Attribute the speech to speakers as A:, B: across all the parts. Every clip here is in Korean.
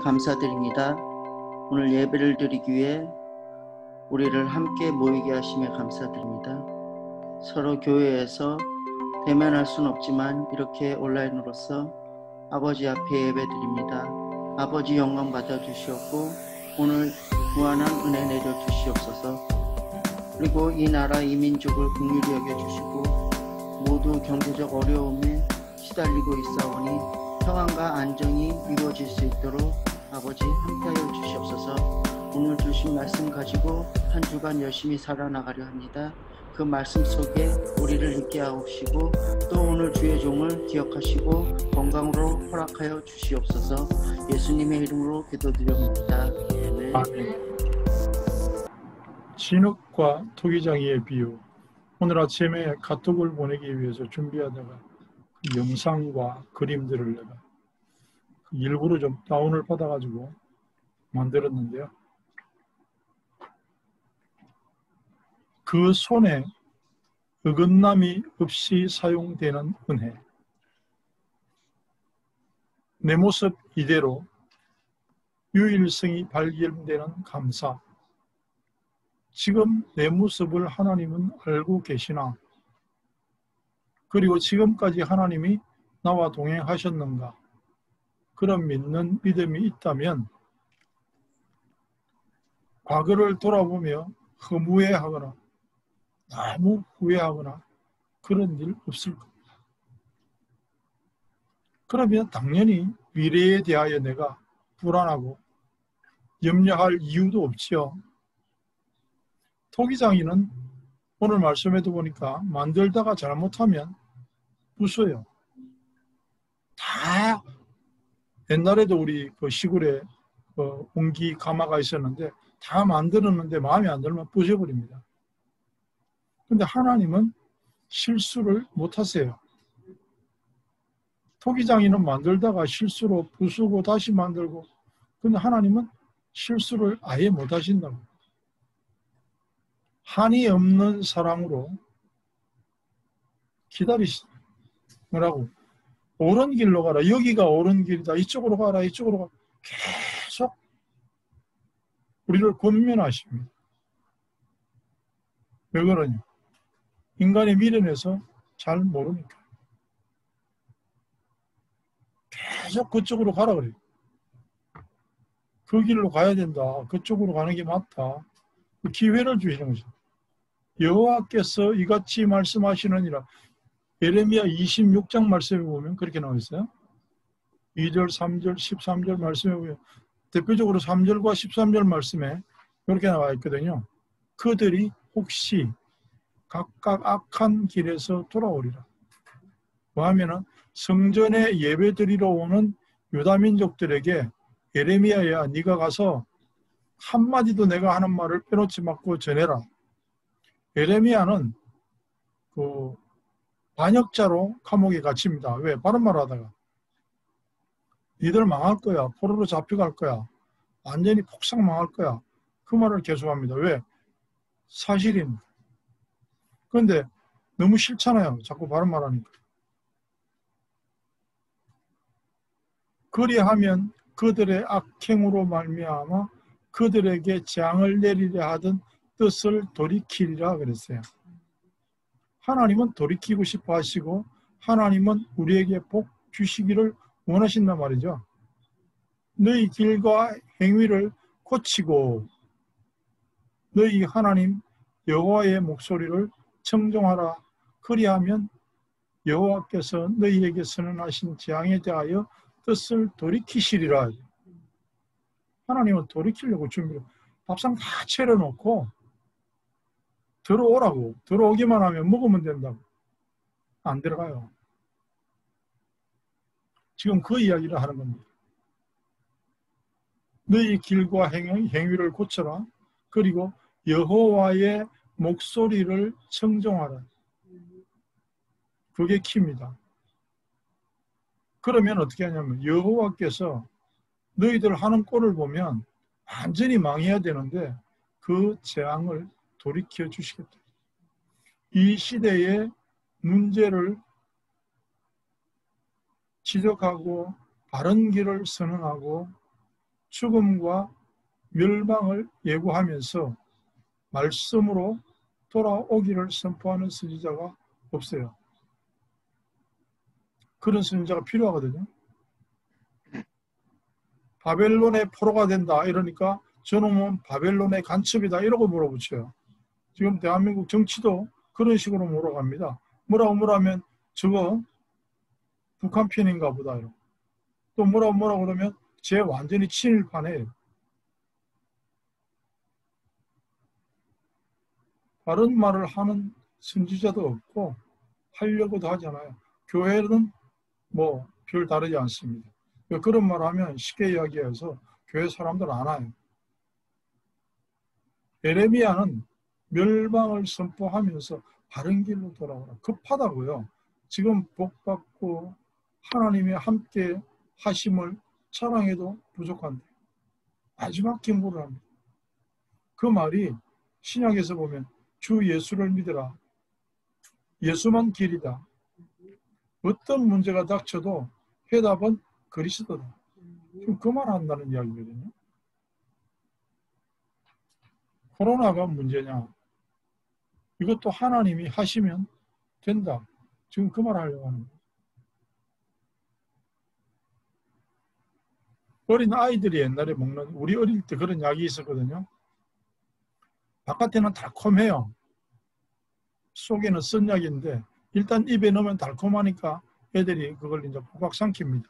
A: 감사드립니다. 오늘 예배를 드리기 위해 우리를 함께 모이게 하심에 감사드립니다. 서로 교회에서 대면할 수는 없지만 이렇게 온라인으로서 아버지 앞에 예배드립니다. 아버지 영광 받아주시옵고 오늘 무한한 은혜 내려주시옵소서. 그리고 이 나라 이 민족을 긍휼히 여겨주시고 모두 경제적 어려움에 시달리고 있사오니 평안과 안정이 이루어질 수 있도록 아버지 함께하여 주시옵소서. 오늘 주신 말씀 가지고 한 주간 열심히 살아나가려 합니다. 그 말씀 속에 우리를 있게 하옵시고 또 오늘 주의 종을 기억하시고 건강으로 허락하여 주시옵소서. 예수님의 이름으로 기도드립니다. 아멘.
B: 진흙과 토기장이의 비유. 오늘 아침에 카톡을 보내기 위해서 준비하다가 그 영상과 그림들을 내가 일부러 좀 다운을 받아가지고 만들었는데요. 그 손에 어긋남이 없이 사용되는 은혜. 내 모습 이대로 유일성이 발견되는 감사. 지금 내 모습을 하나님은 알고 계시나? 그리고 지금까지 하나님이 나와 동행하셨는가? 그런 믿는 믿음이 있다면 과거를 돌아보며 허무해하거나 너무 후회하거나 그런 일 없을 겁니다. 그러면 당연히 미래에 대하여 내가 불안하고 염려할 이유도 없지요. 토기장이는 오늘 말씀에도 보니까 만들다가 잘못하면 부숴요. 다 옛날에도 우리 그 시골에 옹기 가마가 있었는데 다 만들었는데 마음에 안 들면 부숴버립니다. 근데 하나님은 실수를 못 하세요. 토기장이는 만들다가 실수로 부수고 다시 만들고, 근데 하나님은 실수를 아예 못 하신다고. 한이 없는 사랑으로 기다리시다. 뭐라고? 옳은 길로 가라. 여기가 옳은 길이다. 이쪽으로 가라. 이쪽으로 가라. 계속 우리를 권면하십니다. 왜 그러냐? 인간의 미련에서 잘 모르니까. 계속 그쪽으로 가라 그래요. 그 길로 가야 된다. 그쪽으로 가는 게 맞다. 기회를 주시는 거죠. 여호와께서 이같이 말씀하시느니라. 예레미야 26장 말씀에 보면 그렇게 나와 있어요. 2절, 3절, 13절 말씀에 보면 대표적으로 3절과 13절 말씀에 이렇게 나와 있거든요. 그들이 혹시 각각 악한 길에서 돌아오리라. 뭐 하면은 성전에 예배드리러 오는 유다민족들에게 예레미야야 네가 가서 한마디도 내가 하는 말을 빼놓지 말고 전해라. 예레미야는 그 반역자로 감옥에 갇힙니다. 왜? 바른 말 하다가. 니들 망할 거야. 포로로 잡혀갈 거야. 완전히 폭삭 망할 거야. 그 말을 계속합니다. 왜? 사실입니다. 그런데 너무 싫잖아요. 자꾸 바른 말 하니까. 그리하면 그들의 악행으로 말미암아 그들에게 재앙을 내리려 하던 뜻을 돌이키리라 그랬어요. 하나님은 돌이키고 싶어 하시고 하나님은 우리에게 복 주시기를 원하신단 말이죠. 너희 길과 행위를 고치고 너희 하나님 여호와의 목소리를 청종하라. 그리하면 여호와께서 너희에게 선언하신 재앙에 대하여 뜻을 돌이키시리라. 하나님은 돌이키려고 준비를 밥상 다 차려놓고 들어오라고. 들어오기만 하면 먹으면 된다고. 안 들어가요. 지금 그 이야기를 하는 겁니다. 너희 길과 행위를 고쳐라. 그리고 여호와의 목소리를 청종하라. 그게 키입니다. 그러면 어떻게 하냐면 여호와께서 너희들 하는 꼴을 보면 완전히 망해야 되는데 그 재앙을 돌이켜 주시겠다. 이 시대의 문제를 지적하고 바른 길을 선언하고 죽음과 멸망을 예고하면서 말씀으로 돌아오기를 선포하는 선지자가 없어요. 그런 선지자가 필요하거든요. 바벨론의 포로가 된다 이러니까 저놈은 바벨론의 간첩이다 이러고 몰아붙여요. 지금 대한민국 정치도 그런 식으로 몰아갑니다. 뭐라고 하면 저거 북한 편인가 보다. 또 뭐라고 그러면 쟤 완전히 친일파네. 다른 말을 하는 선지자도 없고 하려고도 하잖아요. 교회는 뭐 별 다르지 않습니다. 그런 말 하면 쉽게 이야기해서 교회 사람들 안 와요. 예레미야는 멸망을 선포하면서 바른 길로 돌아오라. 급하다고요. 지금 복받고 하나님이 함께 하심을 자랑해도 부족한데 마지막 경고를 합니다. 그 말이 신약에서 보면 주 예수를 믿으라. 예수만 길이다. 어떤 문제가 닥쳐도 해답은 그리스도다. 지금 그 말 한다는 이야기거든요. 코로나가 문제냐? 이것도 하나님이 하시면 된다. 지금 그 말 하려고 하는 거예요. 어린 아이들이 옛날에 먹는, 우리 어릴 때 그런 약이 있었거든요. 바깥에는 달콤해요. 속에는 쓴 약인데 일단 입에 넣으면 달콤하니까 애들이 그걸 이제 폭삭 삼킵니다.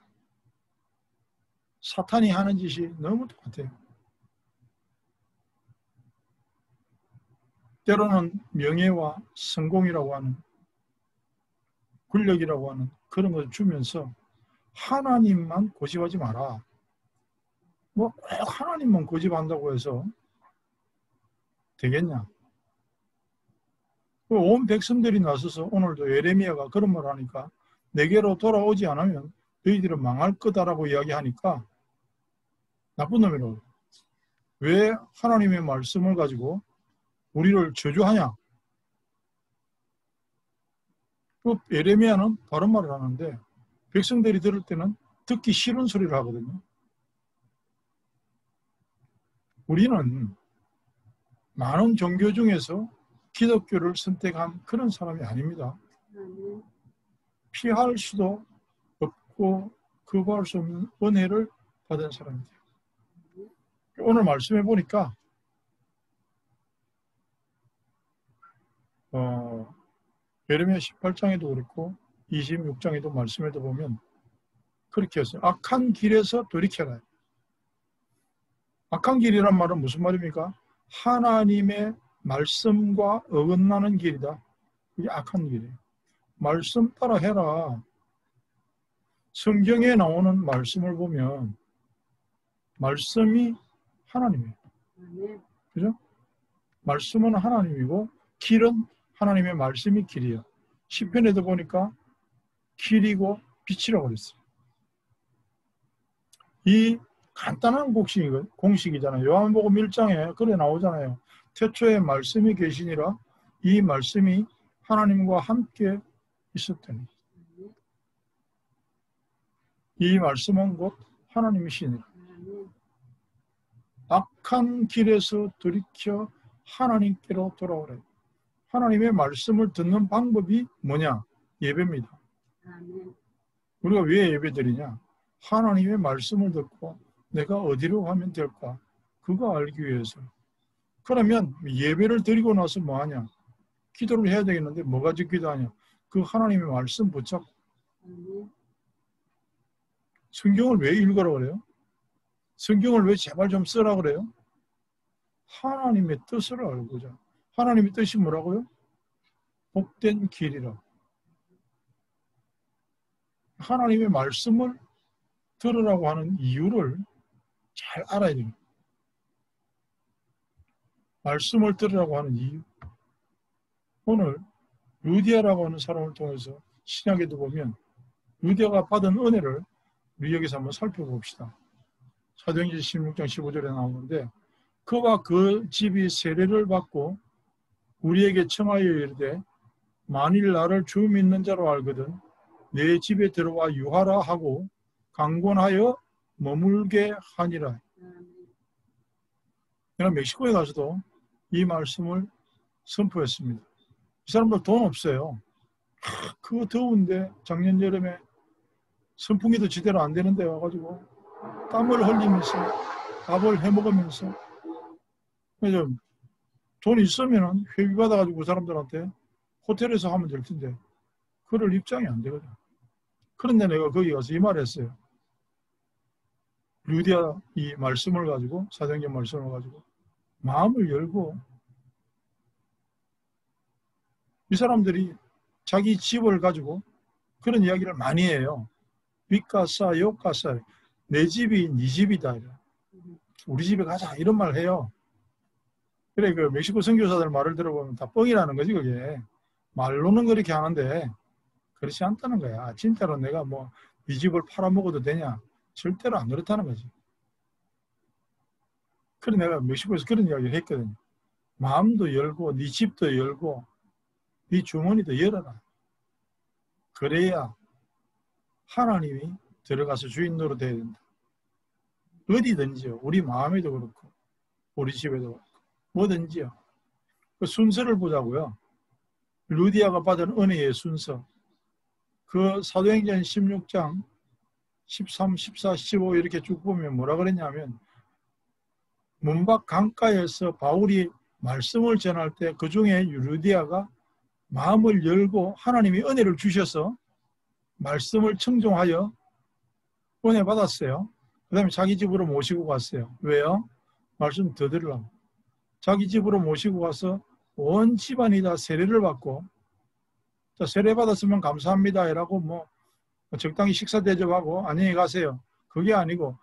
B: 사탄이 하는 짓이 너무 똑같아요. 때로는 명예와 성공이라고 하는, 권력이라고 하는 그런 것을 주면서 하나님만 고집하지 마라. 뭐 꼭 하나님만 고집한다고 해서 되겠냐? 온 백성들이 나서서 오늘도 예레미야가 그런 말을 하니까 내게로 돌아오지 않으면 너희들은 망할 거다라고 이야기하니까 나쁜 놈이라고. 왜 하나님의 말씀을 가지고 우리를 저주하냐? 예레미야는 바른 말을 하는데 백성들이 들을 때는 듣기 싫은 소리를 하거든요. 우리는 많은 종교 중에서 기독교를 선택한 그런 사람이 아닙니다. 피할 수도 없고 거부할 수 없는 은혜를 받은 사람이에요. 오늘 말씀해 보니까 예레미야 18장에도 그렇고 26장에도 말씀에도 보면 그렇게 했어요. 악한 길에서 돌이켜라. 악한 길이란 말은 무슨 말입니까? 하나님의 말씀과 어긋나는 길이다. 그게 악한 길이에요. 말씀 따라 해라. 성경에 나오는 말씀을 보면 말씀이 하나님이에요. 그죠? 말씀은 하나님이고 길은 하나님의 말씀이 길이에요. 시편에도 보니까 길이고 빛이라고 그랬어요. 이 간단한 공식이잖아요. 요한복음 1장에 그래 나오잖아요. 태초에 말씀이 계시니라. 이 말씀이 하나님과 함께 있었더니 이 말씀은 곧 하나님이시니라. 악한 길에서 돌이켜 하나님께로 돌아오래. 하나님의 말씀을 듣는 방법이 뭐냐? 예배입니다. 우리가 왜 예배드리냐? 하나님의 말씀을 듣고 내가 어디로 가면 될까? 그거 알기 위해서. 그러면 예배를 드리고 나서 뭐 하냐? 기도를 해야 되겠는데 뭐 가지고 기도하냐? 그 하나님의 말씀 붙잡고. 성경을 왜 읽으라 그래요? 성경을 왜 제발 좀 쓰라 그래요? 하나님의 뜻을 알고자. 하나님의 뜻이 뭐라고요? 복된 길이라. 하나님의 말씀을 들으라고 하는 이유를 잘 알아야 됩니다. 말씀을 들으라고 하는 이유. 오늘 루디아라고 하는 사람을 통해서 신약에도 보면 루디아가 받은 은혜를 우리 여기서 한번 살펴봅시다. 사도행전 16장 15절에 나오는데 그와 그 집이 세례를 받고 우리에게 청하여 이르되 만일 나를 주 믿는 자로 알거든 내 집에 들어와 유하라 하고 강권하여 머물게 하니라. 내가 멕시코에 가서도 이 말씀을 선포했습니다. 이 사람들 돈 없어요. 그거 더운데 작년 여름에 선풍기도 제대로 안 되는데 와가지고 땀을 흘리면서 밥을 해먹으면서 그래서 돈 있으면 회비 받아가지고 그 사람들한테 호텔에서 하면 될 텐데 그럴 입장이 안 되거든. 그런데 내가 거기 가서 이 말을 했어요. 루디아 이 말씀을 가지고 사도행전 말씀을 가지고 마음을 열고 이 사람들이 자기 집을 가지고 그런 이야기를 많이 해요. 윗가싸 욕가싸 내 집이 네 집이다. 우리 집에 가자 이런 말 해요. 그래 그 멕시코 선교사들 말을 들어보면 다 뻥이라는 거지 그게. 말로는 그렇게 하는데 그렇지 않다는 거야. 진짜로 내가 뭐 네 집을 팔아먹어도 되냐? 절대로 안 그렇다는 거지. 그래 내가 멕시코에서 그런 이야기를 했거든요. 마음도 열고 네 집도 열고 네 주머니도 열어라. 그래야 하나님이 들어가서 주인 노릇해야 된다. 어디든지요. 우리 마음에도 그렇고 우리 집에도 그렇고 뭐든지요. 그 순서를 보자고요. 루디아가 받은 은혜의 순서. 그 사도행전 16장 13, 14, 15 이렇게 쭉 보면 뭐라 그랬냐면 문밖 강가에서 바울이 말씀을 전할 때 그 중에 루디아가 마음을 열고 하나님이 은혜를 주셔서 말씀을 청종하여 은혜 받았어요. 그 다음에 자기 집으로 모시고 갔어요. 왜요? 말씀 더 들으려고. 자기 집으로 모시고 가서 온 집안이 다 세례를 받고 자, 세례 받았으면 감사합니다 라고 뭐 적당히 식사 대접하고 안녕히 가세요. 그게 아니고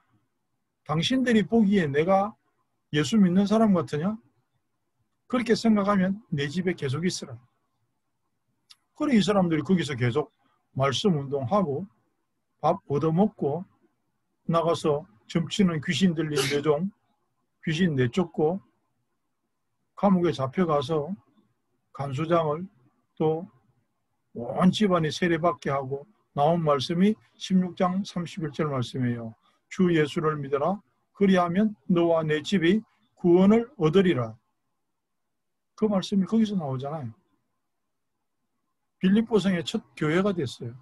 B: 당신들이 보기에 내가 예수 믿는 사람 같으냐? 그렇게 생각하면 내 집에 계속 있으라. 그래 이 사람들이 거기서 계속 말씀 운동하고 밥 얻어먹고 나가서 점치는 귀신 들린 내종 귀신 내쫓고 감옥에 잡혀가서 간수장을 또 온 집안이 세례받게 하고 나온 말씀이 16장 31절 말씀이에요. 주 예수를 믿어라. 그리하면 너와 내 집이 구원을 얻으리라. 그 말씀이 거기서 나오잖아요. 빌립보성의 첫 교회가 됐어요.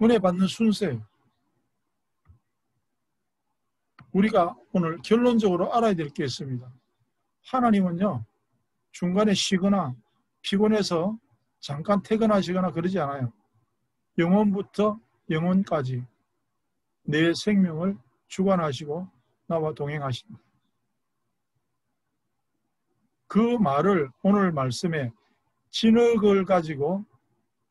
B: 은혜 받는 순서예요. 우리가 오늘 결론적으로 알아야 될 게 있습니다. 하나님은요. 중간에 쉬거나 피곤해서 잠깐 퇴근하시거나 그러지 않아요. 영원부터 영원까지 내 생명을 주관하시고 나와 동행하십니다. 그 말을 오늘 말씀에 진흙을 가지고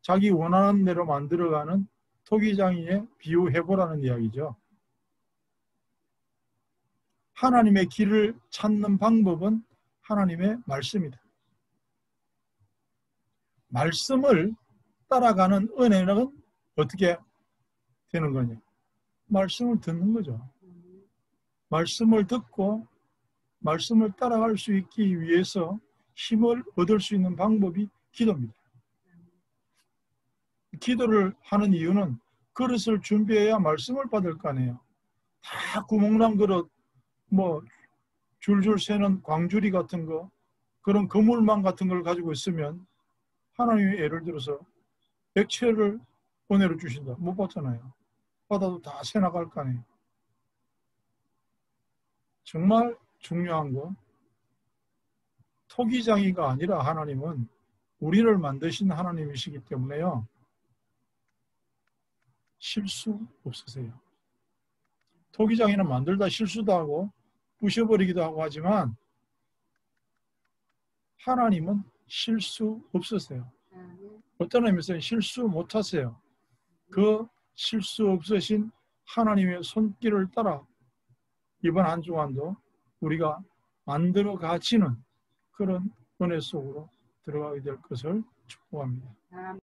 B: 자기 원하는 대로 만들어가는 토기장이에 비유해보라는 이야기죠. 하나님의 길을 찾는 방법은 하나님의 말씀이다. 말씀을 따라가는 은혜는 어떻게 되는 거냐? 말씀을 듣는 거죠. 말씀을 듣고 말씀을 따라갈 수 있기 위해서 힘을 얻을 수 있는 방법이 기도입니다. 기도를 하는 이유는 그릇을 준비해야 말씀을 받을 거 아니에요. 다 구멍난 그릇, 뭐 줄줄 새는 광주리 같은 거, 그런 그물망 같은 걸 가지고 있으면 하나님이 예를 들어서 액체를 은혜로 주신다. 못 받잖아요. 받아도 다 새나갈 거 아니에요. 정말 중요한 건 토기장이가 아니라 하나님은 우리를 만드신 하나님이시기 때문에요. 실수 없으세요. 토기장이는 만들다 실수도 하고 부셔버리기도 하고 하지만 하나님은 실수 없으세요. 어떤 의미에서 실수 못하세요. 그 실수 없으신 하나님의 손길을 따라 이번 한 주간도 우리가 만들어 가지는 그런 은혜 속으로 들어가게 될 것을 축복합니다.